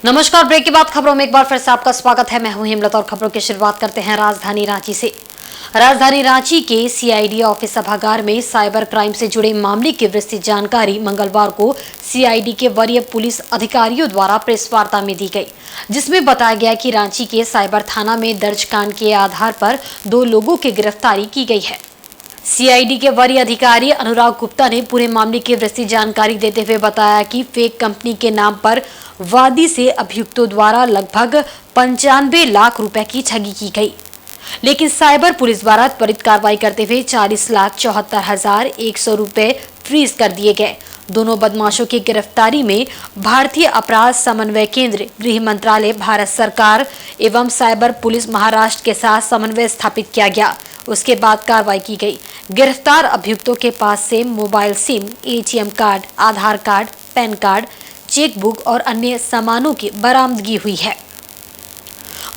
नमस्कार। ब्रेक के बाद खबरों में एक बार फिर से आपका स्वागत है। मैं हूं हेमलता और खबरों की शुरुआत करते हैं राजधानी रांची से। राजधानी रांची के सीआईडी ऑफिस सभागार में साइबर क्राइम से जुड़े मामले की विस्तृत जानकारी मंगलवार को सीआईडी के वरीय पुलिस अधिकारियों द्वारा प्रेस वार्ता में दी गई, जिसमें बताया गया कि रांची के साइबर थाना में दर्ज कांड के आधार पर 2 लोगों की गिरफ्तारी की गई है। सीआईडी के वरीय अधिकारी अनुराग गुप्ता ने पूरे मामले की विस्तृत जानकारी देते हुए बताया कि फेक कंपनी के नाम पर वादी से अभियुक्तों द्वारा लगभग 95 लाख रुपए की ठगी की गई, लेकिन साइबर पुलिस द्वारा त्वरित कार्रवाई करते हुए 40,74,100 रुपए फ्रीज कर दिए गए। दोनों बदमाशों की गिरफ्तारी में भारतीय अपराध समन्वय केंद्र, गृह मंत्रालय, भारत सरकार एवं साइबर पुलिस महाराष्ट्र के साथ समन्वय स्थापित किया गया। उसके बाद कार्रवाई की गई। गिरफ्तार अभियुक्तों के पास से मोबाइल सिम, एटीएम कार्ड, आधार कार्ड, पैन कार्ड, चेकबुक और अन्य सामानों की बरामदगी हुई है।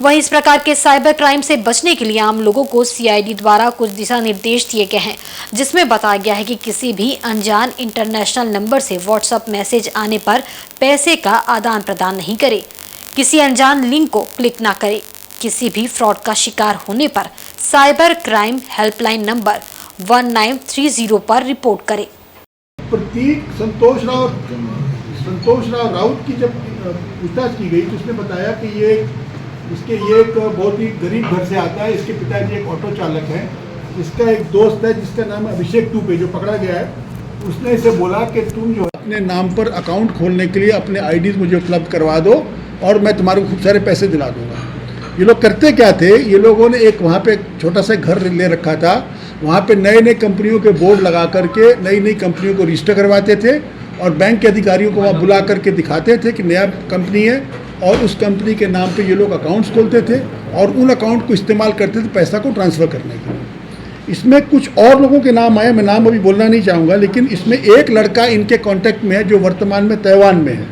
वहीं इस प्रकार के साइबर क्राइम से बचने के लिए आम लोगों को सीआईडी द्वारा कुछ दिशा निर्देश दिए गए हैं, जिसमें बताया गया है कि किसी भी अनजान इंटरनेशनल नंबर से व्हाट्सएप मैसेज आने पर पैसे का आदान प्रदान नहीं करें, किसी अनजान लिंक को क्लिक ना करें, किसी भी फ्रॉड का शिकार होने पर साइबर क्राइम हेल्पलाइन नंबर 1930 पर रिपोर्ट करें। प्रतीक संतोष राव राउत की जब पूछताछ की गई तो उसने बताया कि ये एक बहुत ही गरीब घर से आता है। इसके पिताजी एक ऑटो चालक हैं। इसका एक दोस्त है जिसका नाम है अभिषेक टूपे, जो पकड़ा गया है। उसने इसे बोला कि तुम जो अपने नाम पर अकाउंट खोलने के लिए अपने आईडीज मुझे उपलब्ध करवा दो और मैं तुम्हारे को खूब सारे पैसे दिला दूंगा। ये लोग करते क्या थे, ये लोगों ने एक वहाँ पे छोटा सा घर ले रखा था। वहाँ पे नए कंपनियों के बोर्ड लगा करके नई कंपनियों को रजिस्टर करवाते थे और बैंक के अधिकारियों को वहाँ बुला करके दिखाते थे कि नया कंपनी है, और उस कंपनी के नाम पे ये लोग अकाउंट्स खोलते थे और उन अकाउंट को इस्तेमाल करते थे पैसा को ट्रांसफ़र करने के लिए। इसमें कुछ और लोगों के नाम आए, मैं नाम अभी बोलना नहीं चाहूँगा, लेकिन इसमें एक लड़का इनके कॉन्टैक्ट में है जो वर्तमान में ताइवान में है।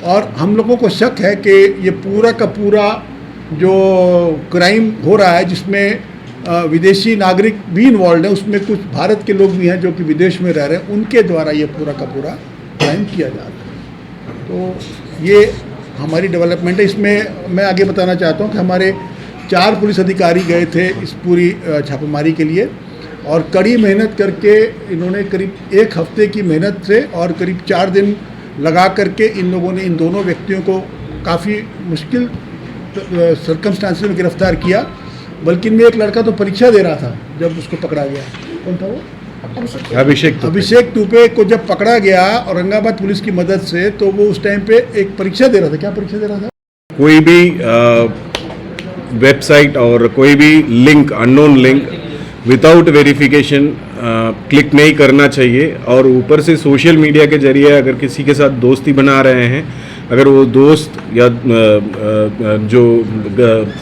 और हम लोगों को शक है कि ये पूरा का पूरा जो क्राइम हो रहा है, जिसमें विदेशी नागरिक भी इन्वॉल्व हैं, उसमें कुछ भारत के लोग भी हैं जो कि विदेश में रह रहे हैं, उनके द्वारा ये पूरा का पूरा क्राइम किया जा रहा है। तो ये हमारी डेवलपमेंट है। इसमें मैं आगे बताना चाहता हूँ कि हमारे 4 पुलिस अधिकारी गए थे इस पूरी छापेमारी के लिए, और कड़ी मेहनत करके इन्होंने करीब 1 हफ्ते की मेहनत से और करीब 4 दिन लगा करके इन लोगों ने इन दोनों व्यक्तियों को काफ़ी मुश्किल सर्कमस्टांसेस में गिरफ्तार किया। बल्कि इनमें एक लड़का तो परीक्षा दे रहा था जब उसको पकड़ा गया। कौन था वो? अभिषेक टूपे को जब पकड़ा गया औरंगाबाद पुलिस की मदद से, तो वो उस टाइम पे एक परीक्षा दे रहा था। क्या परीक्षा दे रहा था? कोई भी वेबसाइट और कोई भी link, unknown link without verification click नहीं करना चाहिए। और ऊपर से सोशल मीडिया के जरिए अगर किसी के साथ दोस्ती बना रहे हैं, अगर वो दोस्त या जो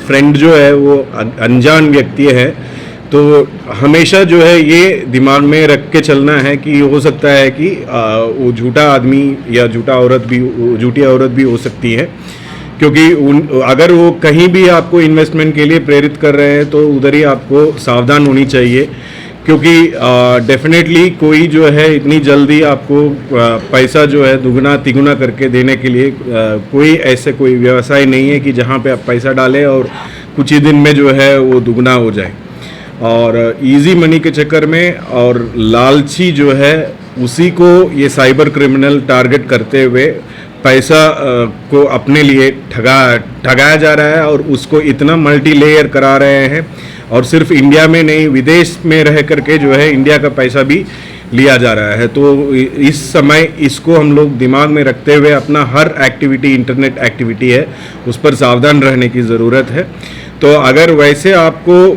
फ्रेंड जो है वो अनजान व्यक्ति है, तो हमेशा जो है ये दिमाग में रख के चलना है कि हो सकता है कि वो झूठा आदमी या झूठी औरत भी हो सकती है। क्योंकि अगर वो कहीं भी आपको इन्वेस्टमेंट के लिए प्रेरित कर रहे हैं तो उधर ही आपको सावधान होनी चाहिए। क्योंकि डेफिनेटली कोई जो है इतनी जल्दी आपको पैसा जो है दुगना तिगुना करके देने के लिए कोई व्यवसाय नहीं है कि जहाँ पे आप पैसा डालें और कुछ ही दिन में जो है वो दुगना हो जाए। और इजी मनी के चक्कर में और लालची जो है उसी को ये साइबर क्रिमिनल टारगेट करते हुए पैसा को अपने लिए ठगाया जा रहा है और उसको इतना मल्टी लेयर करा रहे हैं। और सिर्फ इंडिया में नहीं, विदेश में रह करके जो है इंडिया का पैसा भी लिया जा रहा है। तो इस समय इसको हम लोग दिमाग में रखते हुए अपना हर एक्टिविटी, इंटरनेट एक्टिविटी है, उस पर सावधान रहने की ज़रूरत है। तो अगर वैसे आपको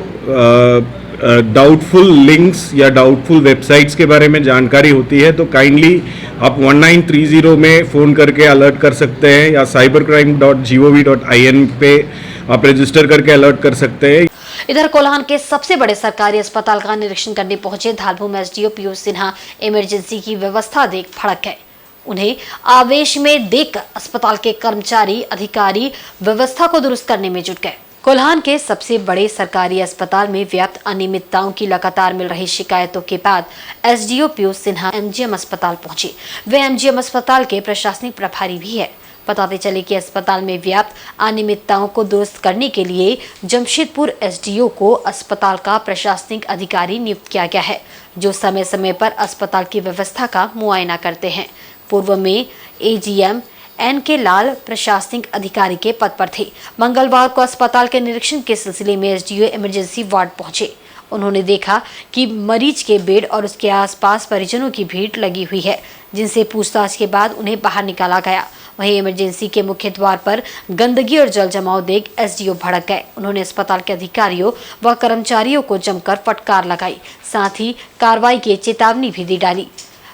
डाउटफुल लिंक्स या डाउटफुल वेबसाइट्स के बारे में जानकारी होती है तो काइंडली आप 1930 में फ़ोन करके अलर्ट कर सकते हैं, या cybercrime.gov.in पे आप रजिस्टर करके अलर्ट कर सकते हैं। इधर कोल्हान के सबसे बड़े सरकारी अस्पताल का निरीक्षण करने पहुंचे धालभूम एसडीओ पीयूष सिन्हा इमरजेंसी की व्यवस्था देख भड़क गए। उन्हें आवेश में देखकर अस्पताल के कर्मचारी अधिकारी व्यवस्था को दुरुस्त करने में जुट गए। कोल्हान के सबसे बड़े सरकारी अस्पताल में व्याप्त अनियमितताओं की लगातार मिल रही शिकायतों के बाद एसडीओ पीयूष सिन्हा एमजीएम अस्पताल पहुंचे। वे एमजीएम अस्पताल के प्रशासनिक प्रभारी भी है। बताते चले कि अस्पताल में व्याप्त अनियमितताओं को दुरुस्त करने के लिए जमशेदपुर एसडीओ को अस्पताल का प्रशासनिक अधिकारी नियुक्त किया गया है, जो समय समय पर अस्पताल की व्यवस्था का मुआयना करते हैं। पूर्व में एजीएम एन.के. लाल प्रशासनिक अधिकारी के पद पर थे। मंगलवार को अस्पताल के निरीक्षण के सिलसिले में एसडीओ इमरजेंसी वार्ड पहुंचे। उन्होंने देखा कि मरीज के बेड और उसके आसपास परिजनों की भीड़ लगी हुई है, जिनसे पूछताछ के बाद उन्हें बाहर निकाला गया। वहीं इमरजेंसी के मुख्य द्वार पर गंदगी और जल जमाव देख एसडीओ भड़क गए। उन्होंने अस्पताल के अधिकारियों व कर्मचारियों को जमकर फटकार लगाई, साथ ही कार्रवाई की चेतावनी भी दी डाली,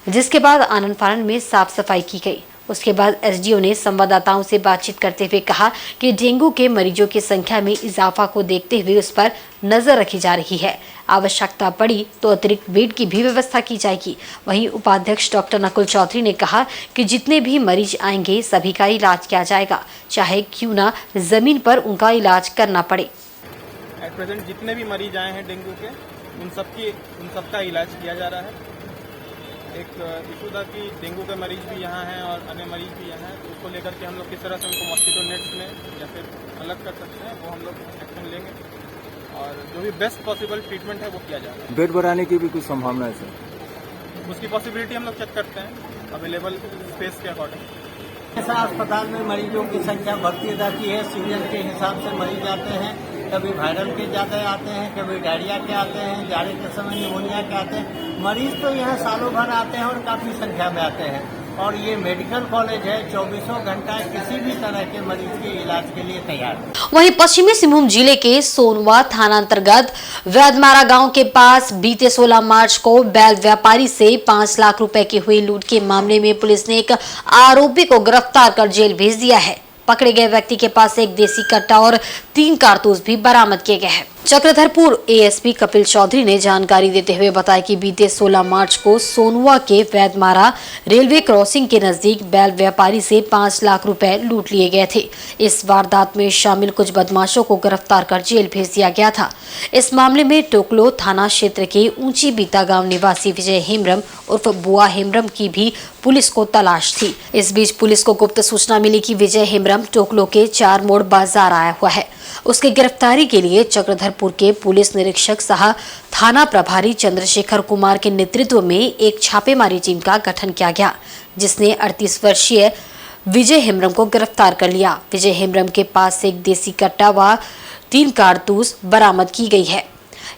जिसके बाद आनन फानन में साफ सफाई की गई। उसके बाद एसडीओ ने संवाददाताओं से बातचीत करते हुए कहा कि डेंगू के मरीजों की संख्या में इजाफा को देखते हुए उस पर नजर रखी जा रही है। आवश्यकता पड़ी तो अतिरिक्त बेड की भी व्यवस्था की जाएगी। वहीं उपाध्यक्ष डॉक्टर नकुल चौधरी ने कहा कि जितने भी मरीज आएंगे सभी का इलाज किया जाएगा, चाहे क्यों ना जमीन पर उनका इलाज करना पड़े। एट प्रेजेंट जितने भी मरीज आए हैं डेंगू के, उन सबका इलाज किया जा रहा है। एक इशू था कि डेंगू के मरीज भी यहाँ हैं और अन्य मरीज भी यहाँ हैं, तो उसको लेकर के हम लोग किस तरह से उनको मॉस्किटो नेट्स में या फिर अलग कर सकते हैं, वो हम लोग एक्शन लेंगे और जो भी बेस्ट पॉसिबल ट्रीटमेंट है वो किया जा रहा है। बेड बढ़ाने की भी कुछ संभावना है सर? उसकी पॉसिबिलिटी हम लोग चेक करते हैं अवेलेबल स्पेस के अकॉर्डिंग। ऐसा अस्पताल में मरीजों की संख्या बढ़ती जाती है। सीजन के हिसाब से मरीज आते हैं, कभी वायरल के ज़्यादा आते हैं, कभी डायरिया के आते हैं, जाड़े के समय निमोनिया के आते हैं। मरीज तो यहाँ सालों भर आते हैं और काफ़ी संख्या में आते हैं। और ये मेडिकल कॉलेज है, 24 घंटा किसी भी तरह के मरीज के इलाज के लिए तैयार है। वहीं पश्चिमी सिंहभूम जिले के सोनवा थाना अंतर्गत वैदमारा गांव के पास बीते 16 मार्च को बैल व्यापारी से 5 लाख रुपए की हुई लूट के मामले में पुलिस ने एक आरोपी को गिरफ्तार कर जेल भेज दिया है। पकड़े गए व्यक्ति के पास एक देसी कट्टा और 3 कारतूस भी बरामद किए गए हैं। चक्रधरपुर एएसपी कपिल चौधरी ने जानकारी देते हुए बताया कि बीते 16 मार्च को सोनुआ के वैदमारा रेलवे क्रॉसिंग के नजदीक बैल व्यापारी से 5 लाख रुपए लूट लिए गए थे। इस वारदात में शामिल कुछ बदमाशों को गिरफ्तार कर जेल भेज दिया गया था। इस मामले में टोकलो थाना क्षेत्र के ऊंची बीता गांव निवासी विजय हेम्ब्रम उर्फ बुआ हेम्ब्रम की भी पुलिस को तलाश थी। इस बीच पुलिस को गुप्त सूचना मिली कि विजय हेम्ब्रम टोकलो के 4 मोड़ बाजार आया हुआ है। उसकी गिरफ्तारी के लिए चक्रधरपुर के पुलिस निरीक्षक सह थाना प्रभारी चंद्रशेखर कुमार के नेतृत्व में एक छापेमारी टीम का गठन किया गया, जिसने 38 वर्षीय विजय हेम्ब्रम को गिरफ्तार कर लिया। विजय हेम्ब्रम के पास से एक देसी कट्टा व 3 कारतूस बरामद की गई है।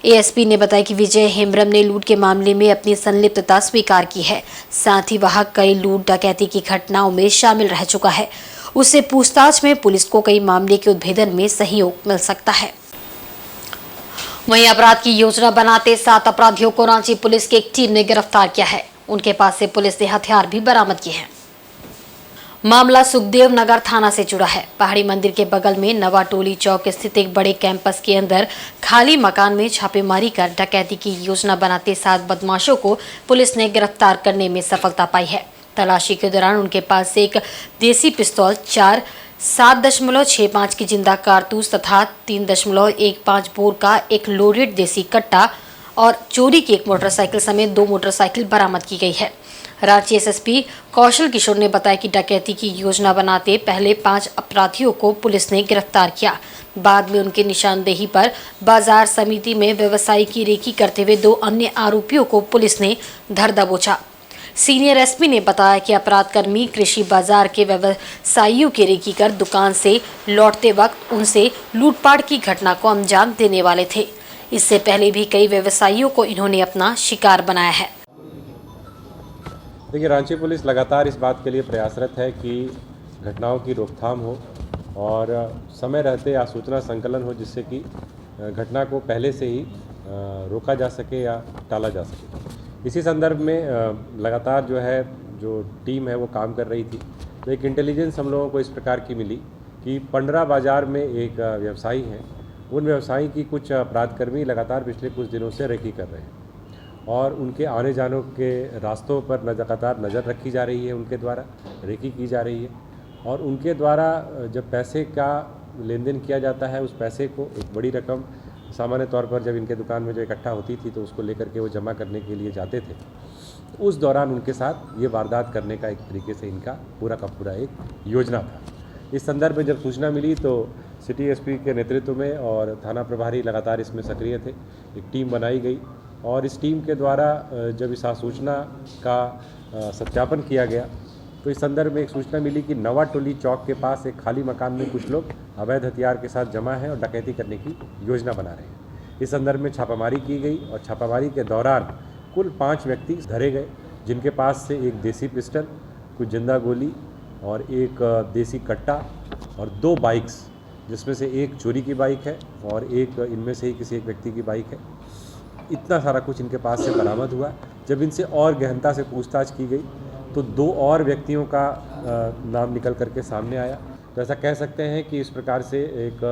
एएसपी ने बताया कि विजय हेम्ब्रम ने लूट के मामले में अपनी संलिप्तता स्वीकार की है। साथ ही वह कई लूट डकैती की घटनाओं में शामिल रह चुका है। उससे पूछताछ में पुलिस को कई मामले के उद्भेदन में सहयोग मिल सकता है। वहीं अपराध की योजना बनाते 7 अपराधियों को रांची पुलिस की एक टीम ने गिरफ्तार किया है। उनके पास से पुलिस ने हथियार भी बरामद किए हैं। मामला सुखदेव नगर थाना से जुड़ा है। पहाड़ी मंदिर के बगल में नवा टोली चौक स्थित एक बड़े कैंपस के अंदर खाली मकान में छापेमारी कर डकैती की योजना बनाते 7 बदमाशों को पुलिस ने गिरफ्तार करने में सफलता पाई है। तलाशी के दौरान उनके पास से एक देसी पिस्तौल, 4 7.65 की जिंदा कारतूस तथा 3.15 बोर का एक लोडेड देसी कट्टा और चोरी की एक मोटरसाइकिल समेत 2 मोटरसाइकिल बरामद की गई है। रांची एसएसपी कौशल किशोर ने बताया कि डकैती की योजना बनाते पहले 5 अपराधियों को पुलिस ने गिरफ्तार किया। बाद में उनके निशानदेही पर बाजार समिति में व्यवसायी की रेकी करते हुए 2 अन्य आरोपियों को पुलिस ने धर दबोचा। सीनियर एसपी ने बताया कि अपराध कर्मी कृषि बाजार के व्यवसायियों की रेकी कर दुकान से लौटते वक्त उनसे लूटपाट की घटना को अंजाम देने वाले थे। इससे पहले भी कई व्यवसायियों को इन्होंने अपना शिकार बनाया है। देखिए, रांची पुलिस लगातार इस बात के लिए प्रयासरत है कि घटनाओं की रोकथाम हो और समय रहते या सूचना संकलन हो, जिससे कि घटना को पहले से ही रोका जा सके या टाला जा सके। इसी संदर्भ में लगातार जो टीम है वो काम कर रही थी। तो एक इंटेलिजेंस हम लोगों को इस प्रकार की मिली कि पंडरा बाज़ार में एक व्यवसायी हैं, उन व्यवसायी की कुछ अपराधकर्मी लगातार पिछले कुछ दिनों से रेकी कर रहे हैं और उनके आने जाने के रास्तों पर लगातार नज़र रखी जा रही है, उनके द्वारा रेकी की जा रही है और उनके द्वारा जब पैसे का लेन देन किया जाता है, उस पैसे को एक बड़ी रकम सामान्य तौर पर जब इनके दुकान में जो इकट्ठा होती थी तो उसको लेकर के वो जमा करने के लिए जाते थे। उस दौरान उनके साथ ये वारदात करने का एक तरीके से इनका पूरा का पूरा एक योजना था। इस संदर्भ में जब सूचना मिली तो सिटी एसपी के नेतृत्व में और थाना प्रभारी लगातार इसमें सक्रिय थे, एक टीम बनाई गई और इस टीम के द्वारा जब इस सूचना का सत्यापन किया गया तो इस संदर्भ में एक सूचना मिली कि नवा टोली चौक के पास एक खाली मकान में कुछ लोग अवैध हथियार के साथ जमा हैं और डकैती करने की योजना बना रहे हैं। इस संदर्भ में छापामारी की गई और छापामारी के दौरान कुल 5 व्यक्ति धरे गए, जिनके पास से एक देसी पिस्टल, कुछ जिंदा गोली और एक देसी कट्टा और 2 बाइक्स, जिसमें से एक चोरी की बाइक है और एक इनमें से ही किसी एक व्यक्ति की बाइक है। इतना सारा कुछ इनके पास से बरामद हुआ। जब इनसे और गहनता से पूछताछ की गई तो 2 और व्यक्तियों का नाम निकल करके सामने आया। तो ऐसा कह सकते हैं कि इस प्रकार से एक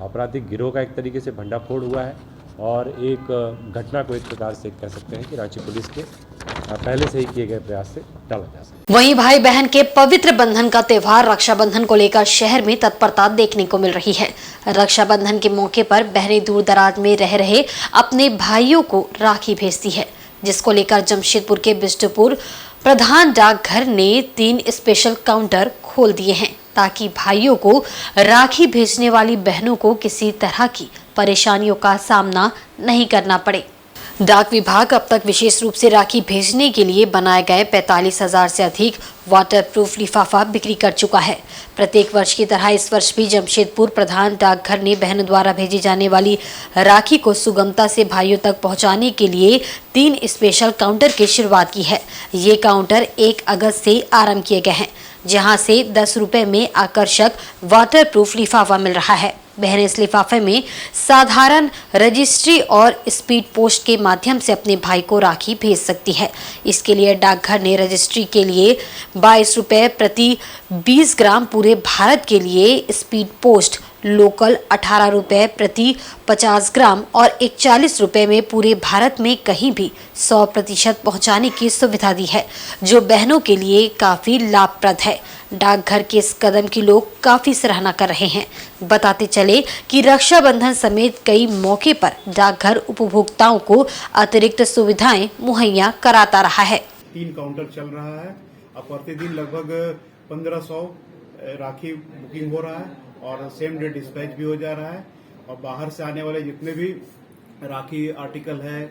आपराधिक गिरोह का एक तरीके से भंडाफोड़ हुआ है और एक घटना को एक प्रकार से कह सकते हैं कि रांची पुलिस के पहले से ही किए गए प्रयास से टाला जा सकता है। वहीं भाई बहन के पवित्र बंधन का त्योहार रक्षाबंधन को लेकर शहर में तत्परता देखने को मिल रही है। रक्षाबंधन के मौके पर बहनें दूर दराज में रह रहे अपने भाइयों को राखी भेजती है, जिसको लेकर जमशेदपुर के बिष्टुपुर प्रधान डाकघर ने 3 स्पेशल काउंटर खोल दिए हैं ताकि भाइयों को राखी भेजने वाली बहनों को किसी तरह की परेशानियों का सामना नहीं करना पड़े। डाक विभाग अब तक विशेष रूप से राखी भेजने के लिए बनाए गए 45,000 से अधिक वाटरप्रूफ लिफाफा बिक्री कर चुका है। प्रत्येक वर्ष की तरह इस वर्ष भी जमशेदपुर प्रधान डाकघर ने बहनों द्वारा भेजी जाने वाली राखी को सुगमता से भाइयों तक पहुंचाने के लिए 3 स्पेशल काउंटर की शुरुआत की है। ये काउंटर 1 अगस्त से आरंभ किए गए हैं, जहां से 10 रुपए में आकर्षक वाटरप्रूफ लिफाफा मिल रहा है। बहनें इस लिफाफे में साधारण रजिस्ट्री और स्पीड पोस्ट के माध्यम से अपने भाई को राखी भेज सकती है। इसके लिए डाकघर ने रजिस्ट्री के लिए 22 रुपए प्रति 20 ग्राम, पूरे भारत के लिए स्पीड पोस्ट लोकल 18 रुपए प्रति 50 ग्राम और 41 रुपए में पूरे भारत में कहीं भी 100% पहुंचाने की सुविधा दी है, जो बहनों के लिए काफी लाभप्रद है। डाकघर के इस कदम की लोग काफी सराहना कर रहे हैं। बताते चले कि रक्षाबंधन समेत कई मौके पर डाकघर उपभोक्ताओं को अतिरिक्त सुविधाएं मुहैया कराता रहा है। 3 काउंटर चल रहा है। अब प्रतिदिन लगभग 1500 राखी बुकिंग हो रहा है और सेम डे डिस्पैच भी हो जा रहा है। और बाहर से आने वाले जितने भी राखी आर्टिकल है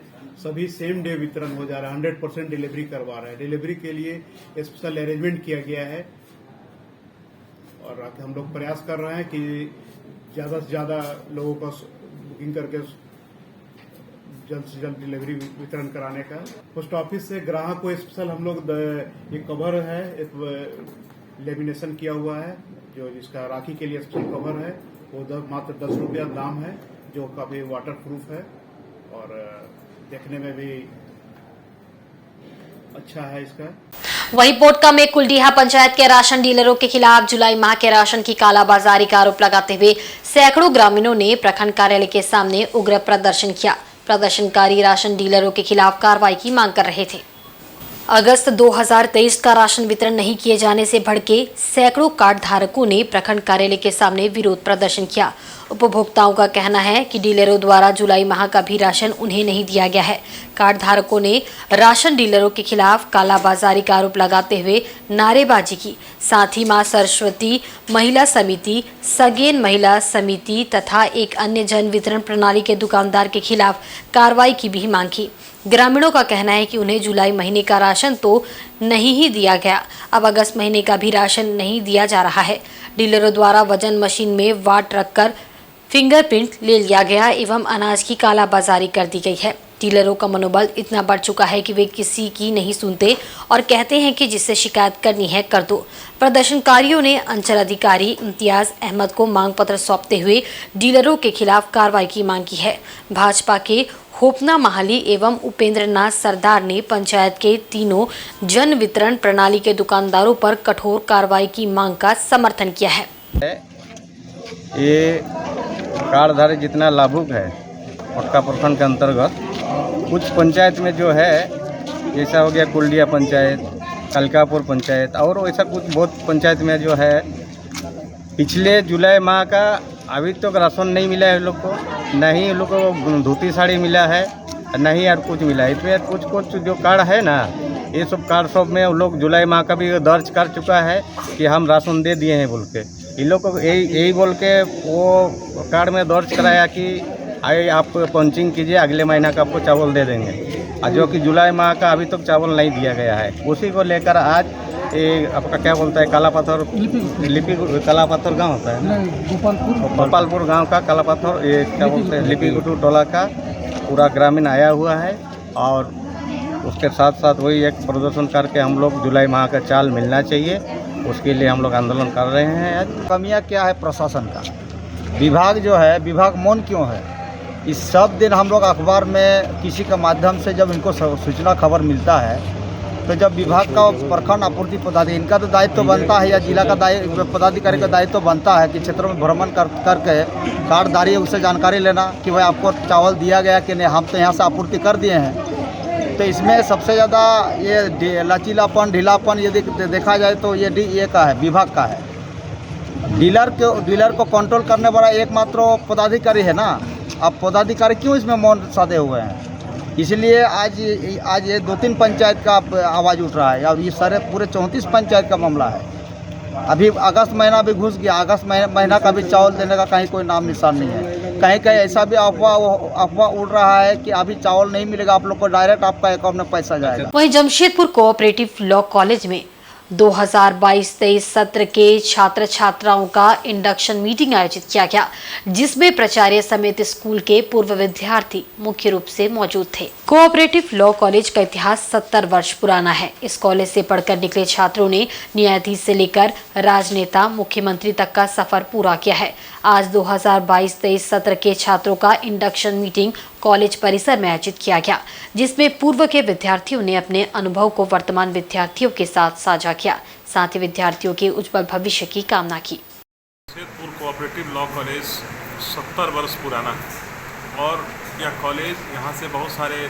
सभी सेम डे वितरण हो जा रहा है। 100% डिलीवरी करवा रहा है। डिलीवरी के लिए स्पेशल अरेंजमेंट किया गया है और हम लोग प्रयास कर रहे हैं कि ज्यादा से ज्यादा लोगों को बुकिंग करके जल्द से जल्द डिलीवरी वितरण कराने का। पोस्ट ऑफिस से ग्राहक को स्पेशल हम लोग एक कवर है, एक लेमिनेशन किया हुआ है जो जिसका राखी के लिए स्पेशल कवर है, वो मात्र 10 रुपया दाम है, जो काफी वाटर प्रूफ है और देखने में भी अच्छा है इसका। वहीं पोटका में कुलडीहा पंचायत के राशन डीलरों के खिलाफ जुलाई माह के राशन की कालाबाजारी का आरोप लगाते हुए सैकड़ों ग्रामीणों ने प्रखंड कार्यालय के सामने उग्र प्रदर्शन किया। प्रदर्शनकारी राशन डीलरों के खिलाफ कार्रवाई की मांग कर रहे थे। अगस्त 2023 का राशन वितरण नहीं किए जाने से भड़के सैकड़ों कार्ड धारकों ने प्रखंड कार्यालय के सामने विरोध प्रदर्शन किया। उपभोक्ताओं का कहना है कि डीलरों द्वारा जुलाई माह का भी राशन उन्हें नहीं दिया गया है। कार्ड धारकों ने राशन डीलरों के खिलाफ कालाबाजारी का आरोप लगाते हुए नारेबाजी की। साथ ही मां सरस्वती महिला समिति, सगेन महिला समिति तथा एक अन्य जन वितरण प्रणाली के दुकानदार के खिलाफ कार्रवाई की भी मांग की। ग्रामीणों का कहना है कि उन्हें जुलाई महीने का राशन तो नहीं ही दिया गया, अब अगस्त महीने का भी राशन नहीं दिया जा रहा है। डीलरों द्वारा वजन मशीन में वाट रखकर फिंगरप्रिंट ले लिया गया एवं अनाज की कालाबाजारी कर दी गई है। डीलरों का मनोबल इतना बढ़ चुका है कि वे किसी की नहीं सुनते और कहते हैं कि जिससे शिकायत करनी है कर दो। प्रदर्शनकारियों ने अंचल अधिकारी इम्तियाज अहमद को मांग पत्र सौंपते हुए डीलरों के खिलाफ कार्रवाई की मांग की है। भाजपा के होपना महाली एवं उपेंद्र नाथ सरदार ने पंचायत के तीनों जन वितरण प्रणाली के दुकानदारों पर कठोर कार्रवाई की मांग का समर्थन किया है। ये कार्डधारी जितना लाभुक है पटका प्रखंड के अंतर्गत कुछ पंचायत में जो है, जैसा हो गया कुलडिया पंचायत, कलकापुर पंचायत और वैसा कुछ बहुत पंचायत में जो है पिछले जुलाई माह का अभी तक राशन नहीं मिला है लोग को, नहीं लोग को धोती साड़ी मिला है, नहीं यार कुछ मिला है। इसमें कुछ जो कार्ड है ना ये सब कार्ड सब में वो लोग जुलाई माह का भी दर्ज कर चुका है कि हम राशन दे दिए हैं बोल के। इन लोग को यही बोल के वो कार्ड में दर्ज कराया कि आइए आप पंचिंग कीजिए, अगले महीना का आपको चावल दे देंगे, और जो कि जुलाई माह का अभी तक चावल नहीं दिया गया है। उसी को लेकर आज ये आपका क्या बोलता है काला पत्थर लिपि काला पत्थर गाँव होता है ना, गोपालपुर गाँव का काला पत्थर, ये क्या बोलते हैं लिपि गुटू टोला का पूरा ग्रामीण आया हुआ है। और उसके साथ साथ वही एक प्रदर्शन करके हम लोग जुलाई माह का चाल मिलना चाहिए, उसके लिए हम लोग आंदोलन कर रहे हैं। आज कमियां क्या है प्रशासन का, विभाग जो है विभाग मौन क्यों है? इस सब दिन हम लोग अखबार में किसी के माध्यम से जब इनको सूचना खबर मिलता है तो जब विभाग का प्रखंड आपूर्ति पदाधिकारी, इनका तो दायित्व तो बनता है या जिला का पदाधिकारी का दायित्व तो बनता है कि क्षेत्र में भ्रमण करके कार्डधारी उससे जानकारी लेना कि भाई आपको चावल दिया गया कि नहीं, हम तो यहाँ से आपूर्ति कर दिए हैं। तो इसमें सबसे ज़्यादा ये लचीलापन ढीलापन यदि देखा जाए तो ये का है, विभाग का है। डीलर को कंट्रोल करने वाला एकमात्र पदाधिकारी है ना। अब पदाधिकारी क्यों इसमें मौन साधे हुए हैं? इसलिए आज ये 2-3 पंचायत का आवाज़ उठ रहा है और ये सारे पूरे 34 पंचायत का मामला है। अभी अगस्त महीना भी घुस गया, अगस्त महीना का भी चावल देने का कहीं कोई नाम निशान नहीं है। कहीं कहीं ऐसा भी अफवाह उड़ रहा है कि अभी चावल नहीं मिलेगा, आप लोग को डायरेक्ट आपका अकाउंट में पैसा जाएगा। वहीं जमशेदपुर कोऑपरेटिव लॉ कॉलेज में 2022-23 सत्र के छात्र छात्राओं का इंडक्शन मीटिंग आयोजित किया गया, जिसमें प्राचार्य समेत स्कूल के पूर्व विद्यार्थी मुख्य रूप से मौजूद थे। कोऑपरेटिव लॉ कॉलेज का इतिहास 70 वर्ष पुराना है। इस कॉलेज से पढ़कर निकले छात्रों ने न्यायाधीश से लेकर राजनेता मुख्यमंत्री तक का सफर पूरा किया है। आज 2022-23 सत्र के छात्रों का इंडक्शन मीटिंग कॉलेज परिसर में आयोजित किया गया, जिसमें पूर्व के विद्यार्थियों ने अपने अनुभव को वर्तमान विद्यार्थियों के साथ साझा किया, साथ ही विद्यार्थियों के उज्जवल भविष्य की कामना की। जमशेदपुर कोऑपरेटिव लॉ कॉलेज 70 वर्ष पुराना है और यह कॉलेज यहाँ से बहुत सारे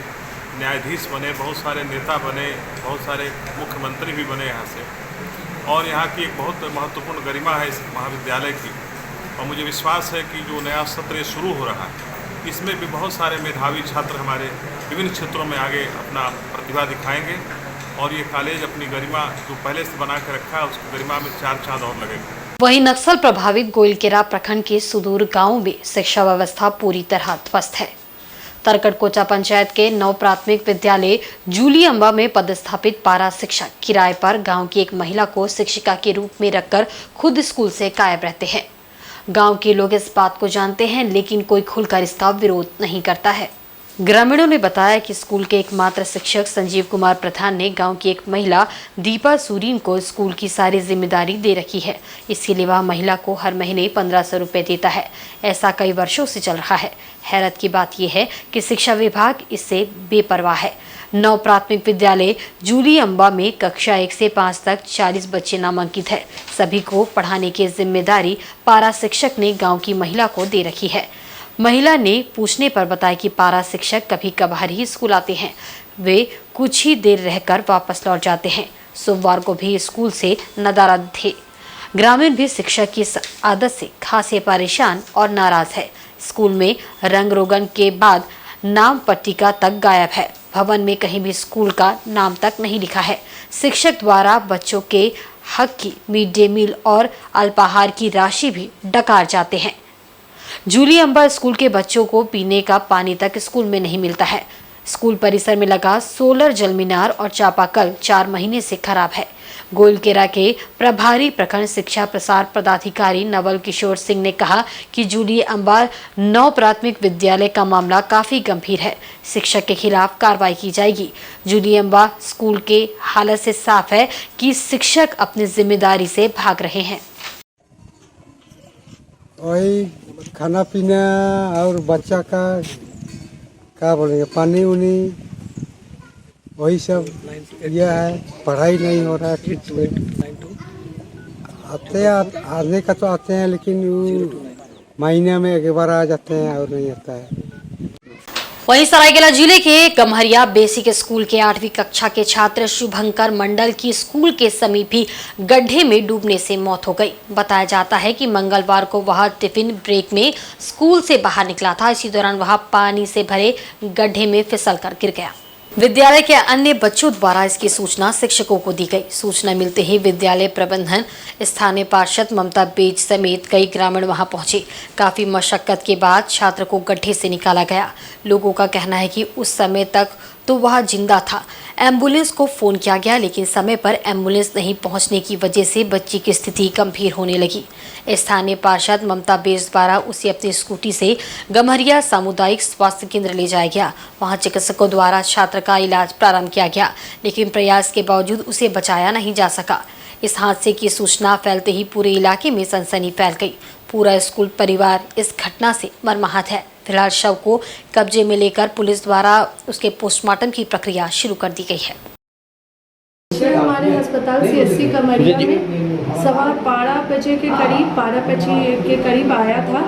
न्यायाधीश बने, बहुत सारे नेता बने, बहुत सारे मुख्यमंत्री भी बने यहाँ से, और यहाँ की एक बहुत महत्वपूर्ण गरिमा है इस महाविद्यालय की। और मुझे विश्वास है कि जो नया सत्र शुरू हो रहा है इसमें भी बहुत सारे मेधावी छात्र हमारे विभिन्न क्षेत्रों में आगे अपना प्रतिभा दिखाएंगे और ये कॉलेज अपनी गरिमा जो पहले से बना के रखा है उसकी गरिमा में 4 चांद और लगेंगे। वहीं नक्सल प्रभावित गोइलकेरा प्रखंड के सुदूर गांव में शिक्षा व्यवस्था पूरी तरह ध्वस्त है। तरकटकोचा पंचायत के 9 प्राथमिक विद्यालय जूली अम्बा में पदस्थापित पारा शिक्षक किराए पर गांव की एक महिला को शिक्षिका के रूप में रखकर खुद स्कूल से गायब रहते हैं। गांव के लोग इस बात को जानते हैं, लेकिन कोई खुलकर इसका विरोध नहीं करता है। ग्रामीणों ने बताया कि स्कूल के एकमात्र शिक्षक संजीव कुमार प्रधान ने गांव की एक महिला दीपा सूरीन को स्कूल की सारी जिम्मेदारी दे रखी है। इसके लिए वह महिला को हर महीने 1500 रुपये देता है। ऐसा कई वर्षों से चल रहा है। हैरत की बात यह है कि शिक्षा विभाग इससे बेपरवाह है। 9 प्राथमिक विद्यालय जूली अम्बा में कक्षा 1 से 5 तक 40 बच्चे नामांकित है। सभी को पढ़ाने की जिम्मेदारी पारा शिक्षक ने गाँव की महिला को दे रखी है। महिला ने पूछने पर बताया कि पारा शिक्षक कभी कभार ही स्कूल आते हैं, वे कुछ ही देर रहकर वापस लौट जाते हैं। सोमवार को भी स्कूल से नदारद थे। ग्रामीण भी शिक्षक की इस आदत से खासे परेशान और नाराज है। स्कूल में रंग रोगन के बाद नाम पट्टिका तक गायब है। भवन में कहीं भी स्कूल का नाम तक नहीं लिखा है। शिक्षक द्वारा बच्चों के हक की मिड डे मील और अल्पाहार की राशि भी डकार जाते हैं। जूली अम्बा स्कूल के बच्चों को पीने का पानी तक स्कूल में नहीं मिलता है। स्कूल परिसर में लगा सोलर जल मीनार और चापाकल 4 महीने से खराब है। गोइलकेरा के प्रभारी प्रखंड शिक्षा प्रसार पदाधिकारी नवल किशोर सिंह ने कहा कि जूली अम्बा 9 प्राथमिक विद्यालय का मामला काफी गंभीर है। शिक्षक के खिलाफ कार्रवाई की जाएगी। जूली अम्बा स्कूल के हालत से साफ है कि शिक्षक अपनी जिम्मेदारी से भाग रहे हैं। वही खाना पीना और बच्चा का क्या बोलेंगे पानी उनी वही सब यह है। पढ़ाई नहीं हो रहा है ठीक से। आने का तो आते हैं, लेकिन महीने में एक बार आ जाते हैं और नहीं आता है। वहीं सरायकेला जिले के गम्हरिया बेसिक स्कूल के 8वीं कक्षा के छात्र शुभंकर मंडल की स्कूल के समीप ही गड्ढे में डूबने से मौत हो गई। बताया जाता है कि मंगलवार को वह टिफिन ब्रेक में स्कूल से बाहर निकला था। इसी दौरान वह पानी से भरे गड्ढे में फिसल कर गिर गया। विद्यालय के अन्य बच्चों द्वारा इसकी सूचना शिक्षकों को दी गई। सूचना मिलते ही विद्यालय प्रबंधन, स्थानीय पार्षद ममता बेज समेत कई ग्रामीण वहां पहुंचे। काफी मशक्कत के बाद छात्र को गड्ढे से निकाला गया। लोगों का कहना है कि उस समय तक तो वह जिंदा था। एम्बुलेंस को फोन किया गया, लेकिन समय पर एम्बुलेंस नहीं पहुंचने की वजह से बच्ची की स्थिति गंभीर होने लगी। स्थानीय पार्षद ममता बेज द्वारा उसे अपनी स्कूटी से गम्हरिया सामुदायिक स्वास्थ्य केंद्र ले जाया गया। वहां चिकित्सकों द्वारा छात्र का इलाज प्रारंभ किया गया, लेकिन प्रयास के बावजूद उसे बचाया नहीं जा सका। इस हादसे की सूचना फैलते ही पूरे इलाके में सनसनी फैल गई। पूरा स्कूल परिवार इस घटना से मर्माहत है। फिलहाल शव को कब्जे में लेकर पुलिस द्वारा उसके पोस्टमार्टम की प्रक्रिया शुरू कर दी गई है। हमारे अस्पताल CSC कमरिया में सवा 12 बजे के करीब आया था।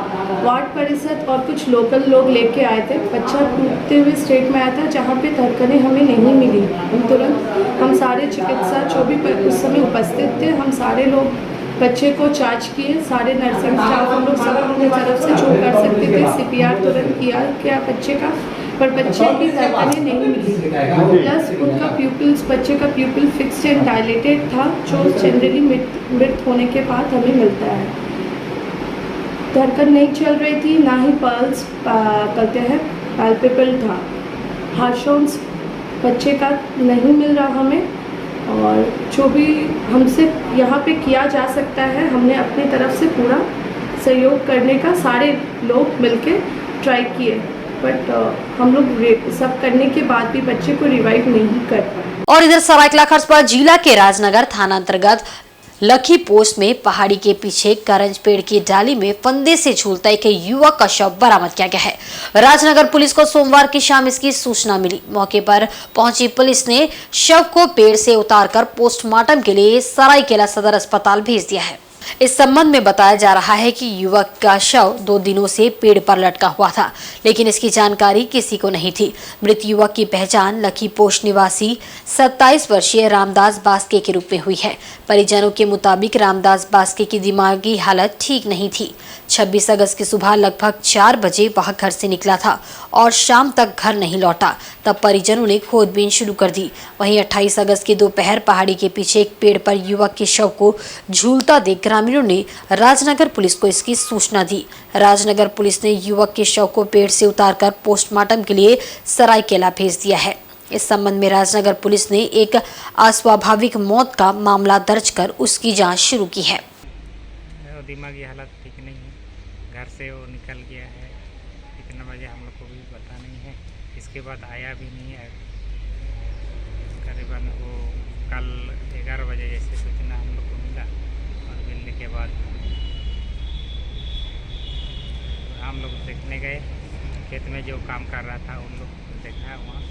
वार्ड परिषद और कुछ लोकल लोग लेके आए थे। बच्चा टूटते हुए स्टेट में आया था, जहाँ पे धड़कनें हमें नहीं मिली। तुरंत हम सारे चिकित्सा जो भी उस समय उपस्थित थे, हम सारे लोग बच्चे को चार्ज किए। सारे नर्सिंग स्टाफ हम लोग सब अपने तरफ से जो कर सकते थे CPR तुरंत किया बच्चे का, पर बच्चे की धड़कनें नहीं मिली। प्लस उनका प्यूपिल्स, बच्चे का प्यूपिल फिक्स्ड एंड डायलेटेड था, जो जनरली मृत होने के बाद हमें मिलता है। धड़कन नहीं चल रही थी, ना ही पल्स कहते हैं पैल्पेबल था। हार्ट साउंड्स बच्चे का नहीं मिल रहा हमें, और जो भी हमसे यहाँ पे किया जा सकता है, हमने अपनी तरफ से पूरा सहयोग करने का सारे लोग मिलके ट्राई किए, बट हम लोग सब करने के बाद भी बच्चे को रिवाइव नहीं कर पाए। और इधर सरायकेला खरसपा जिला के राजनगर थाना अंतर्गत लखी पोस्ट में पहाड़ी के पीछे करंज पेड़ की डाली में फंदे से झूलता एक युवक का शव बरामद किया गया है। राजनगर पुलिस को सोमवार की शाम इसकी सूचना मिली। मौके पर पहुंची पुलिस ने शव को पेड़ से उतारकर पोस्टमार्टम के लिए सरायकेला सदर अस्पताल भेज दिया है। इस संबंध में बताया जा रहा है कि युवक का शव 2 दिनों से पेड़ पर लटका हुआ था, लेकिन इसकी जानकारी किसी को नहीं थी। मृत युवक की पहचान लखी पोस्ट निवासी 27 वर्षीय रामदास बास्के के रूप में हुई है। परिजनों के मुताबिक रामदास बास्के की दिमागी हालत ठीक नहीं थी। 26 अगस्त की सुबह लगभग 4 बजे वह घर से निकला था और शाम तक घर नहीं लौटा। तब परिजनों ने खोजबीन शुरू कर दी। वहीं 28 अगस्त की दोपहर पहाड़ी के पीछे एक पेड़ पर युवक के शव को झूलता देख ग्रामीणों ने राजनगर पुलिस को इसकी सूचना दी। राजनगर पुलिस ने युवक के शव को पेड़ से उतारकर पोस्टमार्टम के लिए सरायकेला भेज दिया है। इस संबंध में राजनगर पुलिस ने एक अस्वाभाविक मौत का मामला दर्ज कर उसकी जांच शुरू की है। दिमागी हालत ठीक नहीं है, घर से वो निकल गया है। कितना बजे हम लोग को भी पता नहीं है। इसके बाद आया भी नहीं है। करीबन वो कल 11 बजे जैसे सूचना हम लोग को मिला, और मिलने के बाद हम लोग देखने गए। खेत में जो काम कर रहा था उन लोग देखा वहाँ,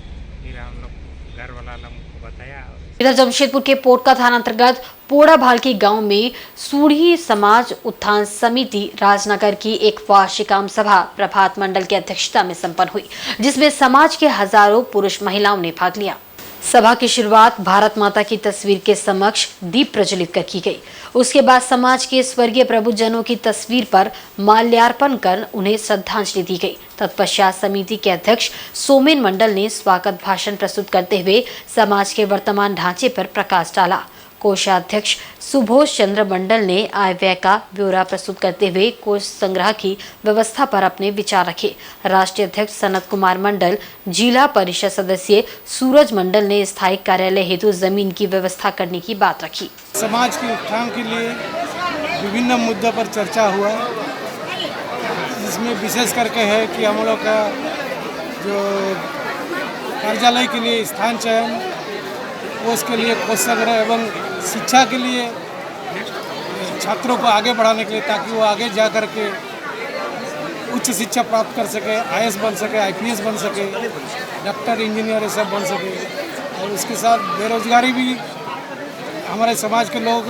फिर हम लोग घर वाला लोगों को बताया। इधर जमशेदपुर के पोटका थाना अंतर्गत पोड़ा भालकी गांव में सूढ़ी समाज उत्थान समिति राजनगर की एक वार्षिक आम सभा प्रभात मंडल की अध्यक्षता में संपन्न हुई, जिसमें समाज के हजारों पुरुष महिलाओं ने भाग लिया। सभा की शुरुआत भारत माता की तस्वीर के समक्ष दीप प्रज्वलित कर की गई। उसके बाद समाज के स्वर्गीय प्रबुद्धजनों की तस्वीर पर माल्यार्पण कर उन्हें श्रद्धांजलि दी गई। तत्पश्चात समिति के अध्यक्ष सोमेन मंडल ने स्वागत भाषण प्रस्तुत करते हुए समाज के वर्तमान ढांचे पर प्रकाश डाला। कोषाध्यक्ष सुबोध चंद्र मंडल ने आय व्यय का ब्यौरा प्रस्तुत करते हुए कोष संग्रह की व्यवस्था पर अपने विचार रखे। राष्ट्रीय अध्यक्ष सनत कुमार मंडल, जिला परिषद सदस्य सूरज मंडल ने स्थायी कार्यालय हेतु जमीन की व्यवस्था करने की बात रखी। समाज के उत्थान के लिए विभिन्न मुद्दों पर चर्चा हुआ, जिसमें विशेष करके है कि हम लोग का जो कार्यालय के लिए स्थान चयन, उसके लिए कोष संग्रह एवं शिक्षा के लिए छात्रों को आगे बढ़ाने के लिए, ताकि वो आगे जा कर के उच्च शिक्षा प्राप्त कर सके, IAS बन सके, IPS बन सके, डॉक्टर, इंजीनियर ये सब बन सके। और उसके साथ बेरोजगारी भी, हमारे समाज के लोग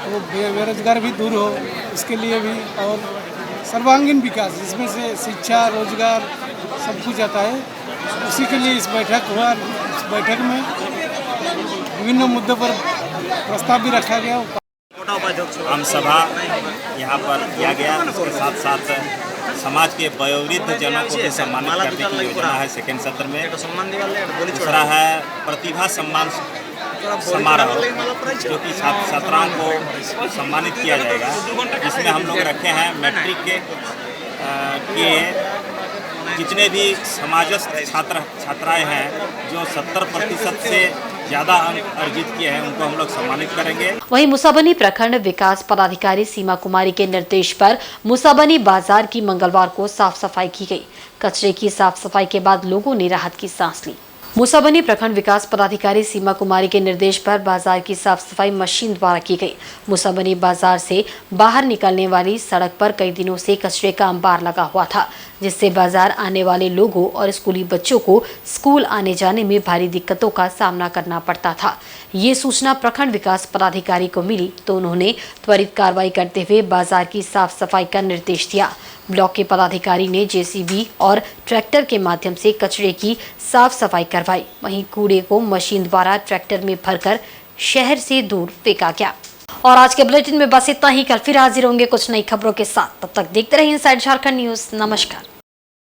वो बेरोजगार भी दूर हो, इसके लिए भी, और सर्वांगीण विकास, जिसमें से शिक्षा, रोजगार सब कुछ आता है, उसी के लिए इस बैठक हुआ। इस बैठक में विभिन्न मुद्दों पर प्रस्ताव भी रखा गया। आम सभा यहाँ पर किया गया। उसके साथ साथ समाज के वयोवृद्ध जनों को भी सम्मानित करने की योजना है सेकेंड सत्र में। दूसरा है प्रतिभा सम्मान समारोह, जो कि छात्राओं को सम्मानित किया जाएगा, जिसमें हम लोग रखे हैं मैट्रिक के जितने भी समाजस्थ छात्राएं हैं जो 70% से ज़्यादा अंक अर्जित किए हैं, उनको हम लोग सम्मानित करेंगे। वहीं मुसाबनी प्रखंड विकास पदाधिकारी सीमा कुमारी के निर्देश पर मुसाबनी बाजार की मंगलवार को साफ सफाई की गई। कचरे की साफ सफाई के बाद लोगों ने राहत की सांस ली। मुसाबनी प्रखंड विकास पदाधिकारी सीमा कुमारी के निर्देश पर बाजार की साफ सफाई मशीन द्वारा की गई। मुसाबनी बाजार से बाहर निकलने वाली सड़क पर कई दिनों से कचरे का अंबार लगा हुआ था, जिससे बाजार आने वाले लोगों और स्कूली बच्चों को स्कूल आने जाने में भारी दिक्कतों का सामना करना पड़ता था। ये सूचना प्रखंड विकास पदाधिकारी को मिली तो उन्होंने त्वरित कार्रवाई करते हुए बाजार की साफ सफाई का निर्देश दिया। ब्लॉक के पदाधिकारी ने जेसीबी और ट्रैक्टर के माध्यम से कचरे की साफ सफाई करवाई। वहीं कूड़े को मशीन द्वारा ट्रैक्टर में भरकर शहर से दूर फेंका गया। और आज के बुलेटिन में बस इतना ही। कल फिर हाजिर होंगे कुछ नई खबरों के साथ। तब तक देखते रहिए इनसाइड झारखंड न्यूज। नमस्कार।